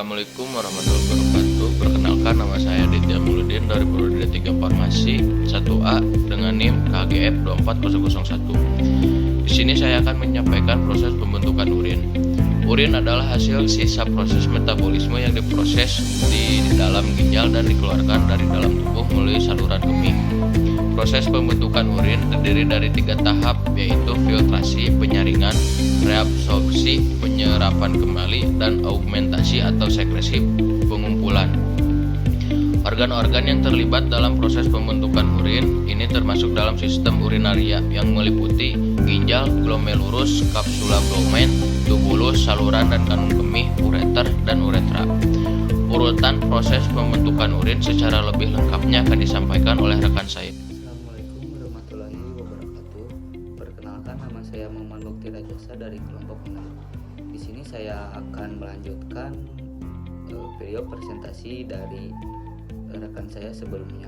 Assalamualaikum warahmatullahi wabarakatuh. Perkenalkan, nama saya Ditya Muludin dari Prodi D3 Farmasi 1A dengan NIM KHGF 24001. Di sini saya akan menyampaikan proses pembentukan urin. Urin adalah hasil sisa proses metabolisme yang diproses di dalam ginjal dan dikeluarkan dari dalam tubuh melalui saluran kemih. Proses pembentukan urin terdiri dari 3 tahap, yaitu filtrasi, penyaringan, reabsorpsi, penyerapan kembali, dan augmentasi atau sekresi pengumpulan. Organ-organ yang terlibat dalam proses pembentukan urin ini termasuk dalam sistem urinaria yang meliputi ginjal, glomerulus, kapsula Bowman, tubulus, saluran dan kandung kemih, ureter, dan uretra. Urutan proses pembentukan urin secara lebih lengkapnya akan disampaikan oleh rekan saya. Assalamualaikum warahmatullahi wabarakatuh. Perkenalkan, nama saya Muhammad Mukti Rajasa dari kelompok 6. Di sini saya akan melanjutkan video presentasi dari rekan saya sebelumnya.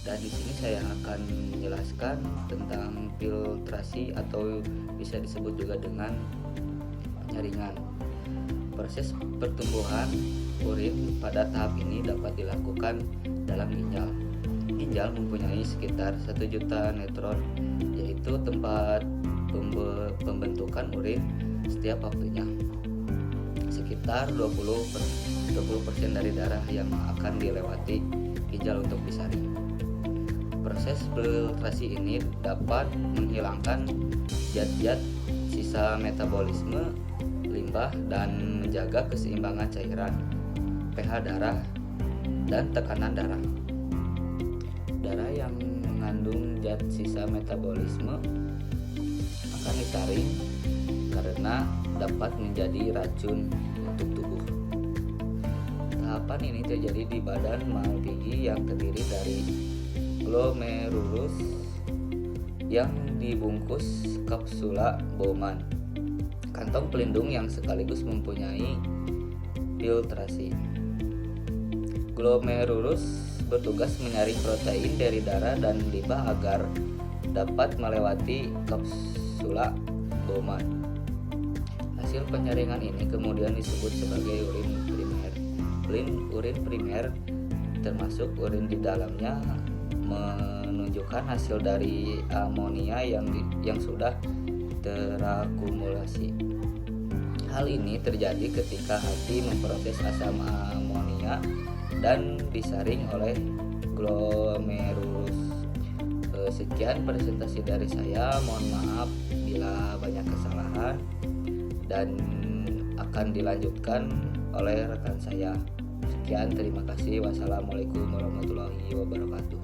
Dan di sini saya akan menjelaskan tentang filtrasi atau bisa disebut juga dengan penyaringan. Proses pertumbuhan urin pada tahap ini dapat dilakukan dalam ginjal. Ginjal mempunyai sekitar 1 juta neutron, yaitu tempat pembentukan urin setiap waktunya. Sekitar 20% dari darah yang akan dilewati ginjal untuk disaring. Proses filtrasi ini dapat menghilangkan zat-zat sisa metabolisme limbah dan menjaga keseimbangan cairan, pH darah, dan tekanan darah. Darah yang mengandung zat sisa metabolisme akan disaring karena dapat menjadi racun untuk tubuh. Tahapan ini terjadi di badan Malpighi yang terdiri dari glomerulus yang dibungkus kapsula Bowman, kantong pelindung yang sekaligus mempunyai filtrasi. Glomerulus bertugas menyaring protein dari darah dan limbah agar dapat melewati kapsula Bowman. Hasil penyaringan ini kemudian disebut sebagai urin primer. Urin primer termasuk urin di dalamnya menunjukkan hasil dari amonia yang sudah terakumulasi. Hal ini terjadi ketika hati memproses asam amonia dan disaring oleh glomerulus. Sekian presentasi dari saya. Mohon maaf bila banyak kesalahan dan akan dilanjutkan oleh rekan saya. Sekian, terima kasih. Wassalamualaikum warahmatullahi wabarakatuh.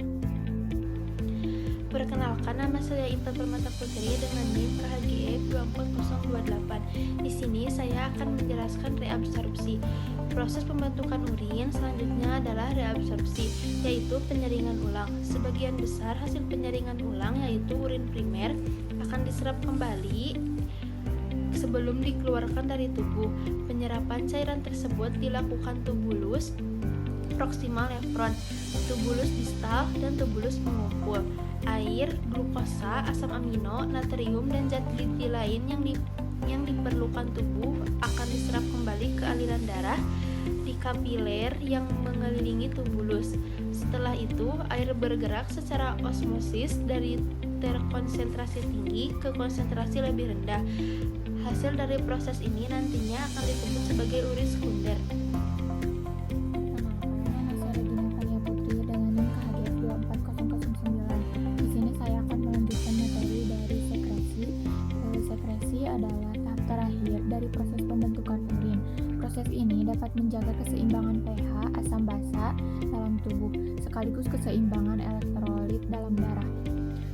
Perkenalkan, nama saya Intan Permata Putri dengan NIM KHGF 24028. Di sini saya akan menjelaskan reabsorpsi. Proses pembentukan urin selanjutnya adalah reabsorpsi, yaitu penyaringan ulang. Sebagian besar hasil penyaringan ulang, yaitu urin primer, akan diserap kembali sebelum dikeluarkan dari tubuh. Penyerapan cairan tersebut dilakukan tubulus proksimal nephron, tubulus distal, dan tubulus pengumpul. Air, glukosa, asam amino, natrium, dan zat gizi lain yang diperlukan tubuh akan diserap kembali ke aliran darah di kapiler yang mengelilingi tubulus. Setelah itu, air bergerak secara osmosis dari terkonsentrasi tinggi ke konsentrasi lebih rendah. Hasil dari proses ini nantinya akan disebut sebagai urin sekunder. Proses ini dapat menjaga keseimbangan pH asam basa dalam tubuh, sekaligus keseimbangan elektrolit dalam darah.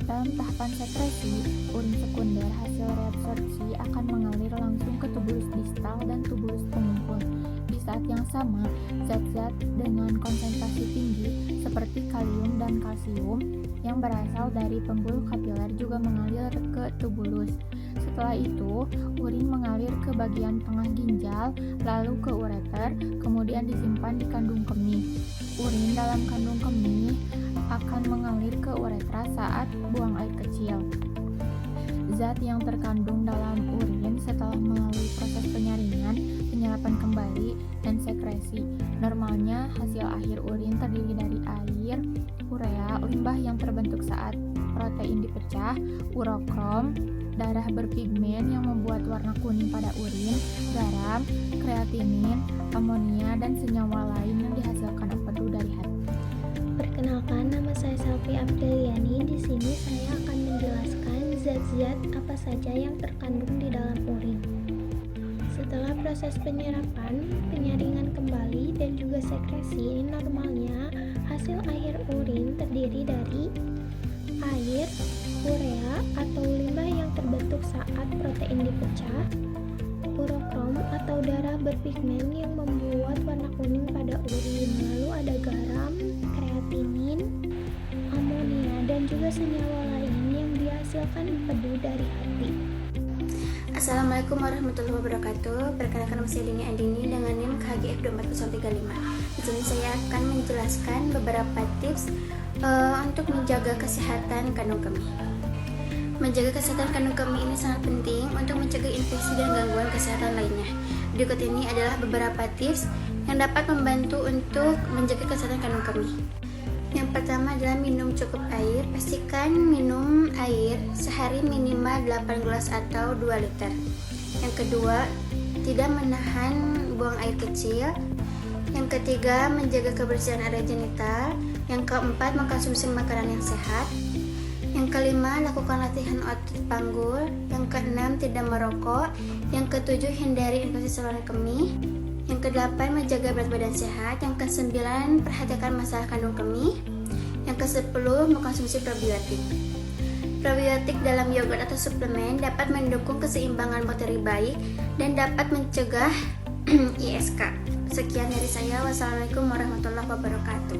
Dalam tahapan sekresi, urin sekunder hasil reabsorpsi akan mengalir langsung ke tubulus distal dan tubulus pengumpul. Di saat yang sama, zat-zat dengan konsentrasi tinggi seperti kalium dan kalsium yang berasal dari pembuluh kapiler juga mengalir ke tubulus. Setelah itu, urin mengalir ke bagian tengah ginjal, lalu ke ureter, kemudian disimpan di kandung kemih. Urin dalam kandung kemih akan mengalir ke uretra saat buang air kecil. zat yang terkandung dalam urin setelah melalui proses penyaringan, penyerapan kembali, dan sekresi. Normalnya hasil akhir urin terdiri dari air, urea, limbah yang terbentuk saat protein dipecah, urokrom, darah berpigmen yang membuat warna kuning pada urin, garam, kreatinin, amonia, dan senyawa lain yang dihasilkan empedu dari hati. Perkenalkan, nama saya Selvi Abdeliani. Di sini saya akan menjelaskan zat-zat apa saja yang terkandung di dalam urin. Setelah proses penyerapan, penyaringan kembali, dan juga sekresi, normalnya hasil akhir urin terdiri dari air, urea atau limbah yang terbentuk saat protein dipecah, urokrom atau darah berpigmen yang membuat warna kuning pada urin, lalu ada garam, kreatinin, amonia, dan juga senyawa lain yang dihasilkan empedu dari hati. Assalamualaikum warahmatullahi wabarakatuh. Perkenalkan, nama saya Dini Andini dengan NIM KHGF 24035. Di sini saya akan menjelaskan beberapa tips untuk menjaga kesehatan kandung kemih. Menjaga kesehatan kandung kemih ini sangat penting untuk mencegah infeksi dan gangguan kesehatan lainnya. Berikut ini adalah beberapa tips yang dapat membantu untuk menjaga kesehatan kandung kemih. Yang pertama adalah minum cukup air. Pastikan minum air sehari minimal 8 gelas atau 2 liter. Yang kedua, tidak menahan buang air kecil. Yang ketiga, menjaga kebersihan area genital. Yang keempat, mengkonsumsi makanan yang sehat. Yang kelima, lakukan latihan otot panggul. Yang keenam, tidak merokok. Yang ketujuh, hindari infeksi saluran kemih. Yang kedelapan, menjaga berat badan sehat. Yang kesembilan, perhatikan masalah kandung kemih. Yang kesepuluh, mengkonsumsi probiotik. Probiotik dalam yogurt atau suplemen dapat mendukung keseimbangan bakteri baik dan dapat mencegah ISK. Sekian dari saya. Wassalamualaikum warahmatullahi wabarakatuh.